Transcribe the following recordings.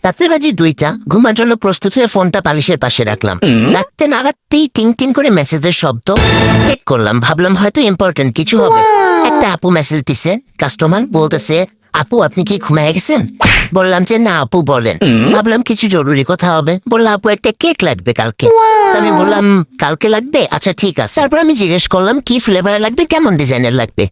রাত্রে বাজে 2টা, ঘুমার জন্য প্রস্তুত হয়ে ফোনটা বালিশের পাশে রাখলাম। রাখতে না রাখতেই টিং টিং করে মেসেজের শব্দ। চেক করলাম, ভাবলাম হয়তো ইম্পর্টেন্ট কিছু হবে। একটা আপু মেসেজ দিছে, কাস্টমার বলতেছে, আপু আপনি কি ঘুমায় গেছেন? বললাম যে না আপু বলেন। ভাবলাম কিছু জরুরি কথা হবে। বললাম আপু একটা কেক লাগবে কালকে। আমি বললাম কালকে লাগবে, আচ্ছা ঠিক আছে। তারপর আমি জিজ্ঞেস করলাম কি ফ্লেভার লাগবে, কেমন ডিজাইনের লাগবে।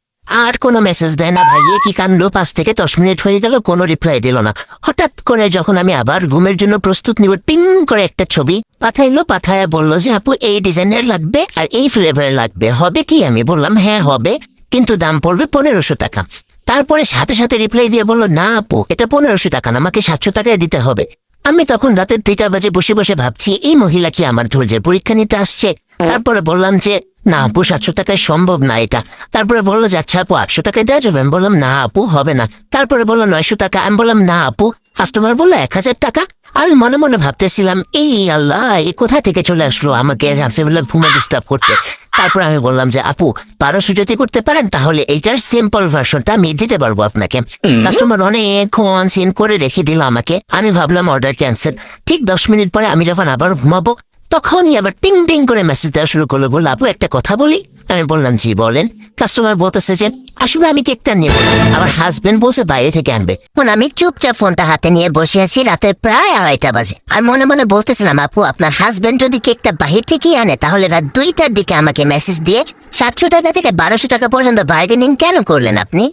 আর কোনো মেসেজ দেয় না ভাই, কি কাণ্ড। 5 থেকে 10 মিনিট হয়ে গেল, কোনো রিপ্লাই দিল না। হঠাৎ করে যখন আমি আবার ঘুমের জন্য প্রস্তুত নিব, টিং করে একটা ছবি পাঠাইলো। পাঠায় বললো যে আপু এই ডিজাইনের লাগবে আর এই ফ্লেভারের লাগবে, হবে কি? আমি বললাম হ্যাঁ হবে, কিন্তু দাম পড়বে 1500 টাকা। তারপরে সাথে সাথে রিপ্লাই দিয়ে বললো না আপু এটা 1500 টাকা না, আমাকে 700 টাকায় দিতে হবে। আমি তখন রাতে 2টা বাজে বসে বসে ভাবছি এই মহিলা কি আমার ধৈর্যের পরীক্ষা নিতে আসছে। তারপরে বললাম যে না আপু 700 টাকায় সম্ভব না এটা। তারপরে বললো যে আচ্ছা আপু 800 টাকায় দেওয়া যাবে। আমি বললাম না আপু হবে না। তারপরে বললো 900 টাকা। আমি বললাম না আপু। কাস্টমার বললো 1000 টাকা। আমি মনে মনে ভাবতেছিলাম এই আল্লাহ এ কোথা থেকে চলে আসলো আমাকে রাত্রেবেলা ঘুমে ডিস্টার্ব করতে। তারপর আমি বললাম যে আপু 1200 যদি করতে পারেন তাহলে এইটার সিম্পল ভার্সনটা আমি দিতে পারবো আপনাকে। কাস্টমার অনেকক্ষণ সিন করে রেখে দিল আমাকে। আমি ভাবলাম অর্ডার ক্যান্সেল। ঠিক 10 মিনিট পরে আমি যখন আবার ঘুমাবো তখনই আবার টিং টিং করে মেসেজ দেওয়া শুরু করলো। বললো আপু একটা কথা বলি। আমি বললাম জি বলেন। কাস্টমার বলতেছে যে আসলে আমি কেকটা নিয়ে আমার হাজবেন্ড বলছে বাইরে থেকে আনবে। আমি চুপচাপ ফোনটা হাতে নিয়ে বসে আছি, রাতে প্রায় 2:30 বাজে। আর মনে মনে বলতেছিলাম আপু আপনার হাজবেন্ড যদি কেকটা বাহির থেকে আনে তাহলে রাত 2টার দিকে আমাকে মেসেজ দিয়ে 700 টাকা থেকে 1200 টাকা পর্যন্ত বার্গেনিং কেন করলেন আপনি?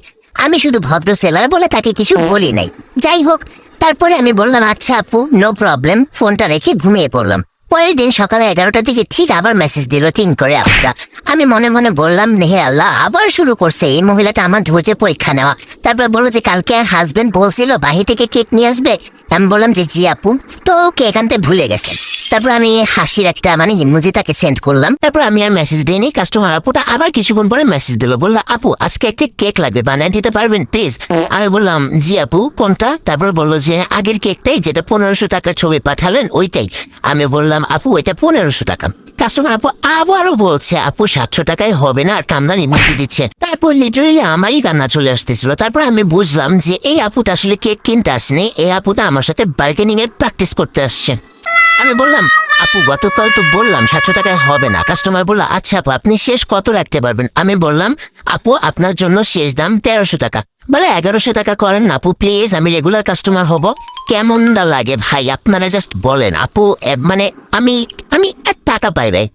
আমি শুধু ভদ্র সেলার বলে তাকে কিছু বলি নাই। যাই হোক, তারপরে আমি বললাম আচ্ছা আপু নো প্রবলেম, ফোনটা রেখে ঘুমিয়ে পড়লাম। পরের দিন সকালে 11টার দিকে ঠিক আবার মেসেজ দিল টিং করে আপুটা। আমি মনে মনে বললাম হে আল্লাহ আবার শুরু করছে এই মহিলাটা আমার ধৈর্যের পরীক্ষা নেওয়া। তারপর বললো যে কালকে হাজবেন্ড বলছিল বাহির থেকে কেক নিয়ে আসবে। আমি বললাম যে জি আপু, তো কেক আনতে ভুলে গেছে। তারপর আমি হাসির একটা ইমোজি তাকে সেন্ড করলাম। তারপর আমি আর মেসেজ দিইনি। কাস্টমার আপুটা আবার কিছুক্ষণ পরে মেসেজ দিল, বললো আপু আজকে একটা কেক লাগবে, বানিয়ে দিতে পারবেন প্লিজ? আমি বললাম জি আপু কোনটা? তারপর বললো যে আগের কেকটাই যেটা 1500 টাকার ছবি পাঠালেন ওইটাই। আমি বললাম আপু এটা 1500 টাকা। কাস্টমার আপু আবারও বলছে আপু 700 টাকায় হবে না, আর কামদার ইমোজি দিচ্ছে। তারপর লিটারেলি আমারই কান্না চলে আসতেছিল। তারপর আমি বুঝলাম যে এই আপুটা আসলে কেক কিনতে আসেনি, এই আপুটা আমার সাথে বার্গেনিং এর প্র্যাকটিস করতে আসছে। আমি বললাম আপু গতকাল তো বললাম 700 টাকায় হবে না। কাস্টমার বললো আচ্ছা আপু আপনি শেষ কত রাখতে পারবেন? আমি বললাম আপু আপনার জন্য শেষ দাম 1300 টাকা। বলে 1100 টাকা করেন আপু প্লিজ, আমি রেগুলার কাস্টমার হব। কেমন লাগে ভাই আপনারা জাস্ট বলেন আপু, আমি টাকা পাই ভাই।